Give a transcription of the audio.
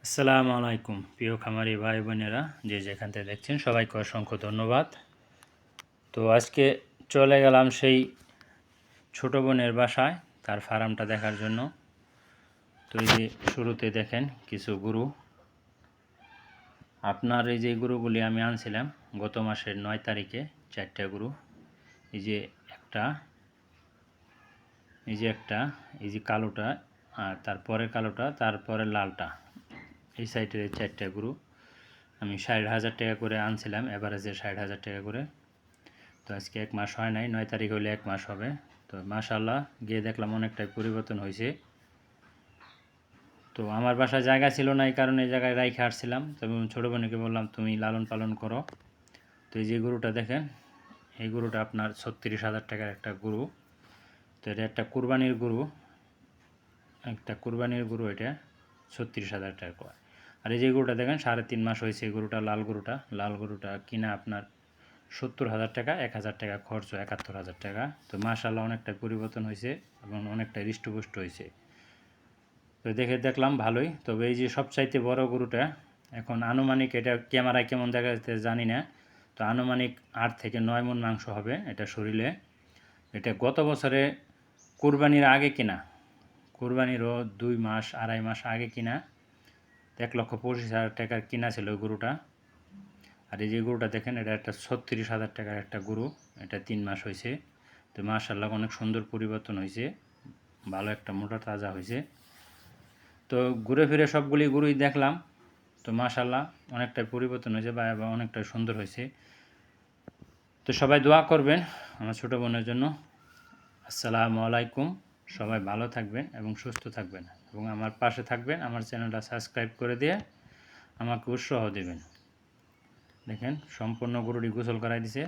আসসালামু আলাইকুম প্রিয় খামারি ভাই বোনেরা, যে যেখান থেকে দেখছেন সবাইকে অসংখ্য ধন্যবাদ। তো আজকে চলে গেলাম সেই ছোট বোনের বাসায় তার ফার্মটা দেখার জন্য। তো এই যে শুরুতে দেখেন কিছু গরু। আপনার এই যে গরুগুলি আমি আনছিলাম গত মাসের 9 তারিখে, 4টা গরু। এই যে একটা, এই যে একটা, এই যে কালোটা, আর তারপরে কালোটা, তারপরে লালটা, এই সাইডের 4টা গরু আমি 60,000 টাকা করে আনছিলাম, এভারেজে 60,000 টাকা করে। তো আজকে 1 মাস হয় নাই, 9 তারিখ হলে 1 মাস হবে। তো মাশাআল্লাহ গিয়ে দেখলাম অনেকটাই পরিবর্তন হয়েছে। তো আমার বাসায় জায়গা ছিল না, এই কারণে এই জায়গায় রাইখে আসছিলাম। তবে ছোটো বোনকে বললাম তুমি লালন পালন করো। তো এই যে গরুটা দেখেন, এই গরুটা আপনার 36,000 টাকার একটা গরু। তো এটা একটা কুরবানির গরু, এটা 36,000 টাকা। আর এই যে গরুটা দেখেন 3.5 মাস হয়েছে, এই গরুটা লাল গরুটা কিনা আপনার 70,000 টাকা, 1,000 টাকা খরচ, 71,000 টাকা। তো মাশাআল্লাহ অনেকটা পরিবর্তন হয়েছে এবং অনেকটা হৃষ্টপুষ্ট হয়েছে। তো দেখলাম ভালোই। তবে এই যে সবচাইতে বড় গরুটা, এখন আনুমানিক এটা ক্যামেরায় কেমন দেখা যাচ্ছে জানি না, তো আনুমানিক 8 থেকে 9 মণ মাংস হবে এটা শরীরে। এটা গত বছরে কুরবানির আগে কিনা, কুরবানিরও 2 মাস 2.5 মাস আগে কিনা, 1,25,000 টাকার কিনা ছিল ওই গরুটা। আর এই যে গরুটা দেখেন, এটা একটা 36,000 টাকার একটা গরু, এটা 3 মাস হয়েছে। তো মাশাআল্লাহ অনেক সুন্দর পরিবর্তন হয়েছে, ভালো একটা মোটা তাজা হয়েছে। তো ঘুরে ফিরে সবগুলি গরুই দেখলাম, তো মাশাআল্লাহ অনেকটাই পরিবর্তন হয়েছে বা অনেকটাই সুন্দর হয়েছে। তো সবাই দোয়া করবেন আমার ছোটো বোনের জন্য। আসসালামু আলাইকুম। সবাই ভালো থাকবেন এবং সুস্থ থাকবেন এবং আমার পাশে থাকবেন, আমার চ্যানেলটা সাবস্ক্রাইব করে দিয়ে আমাকে উৎসাহ দেবেন। দেখেন সম্পূর্ণ গরুটি গোসল করাই দিছে।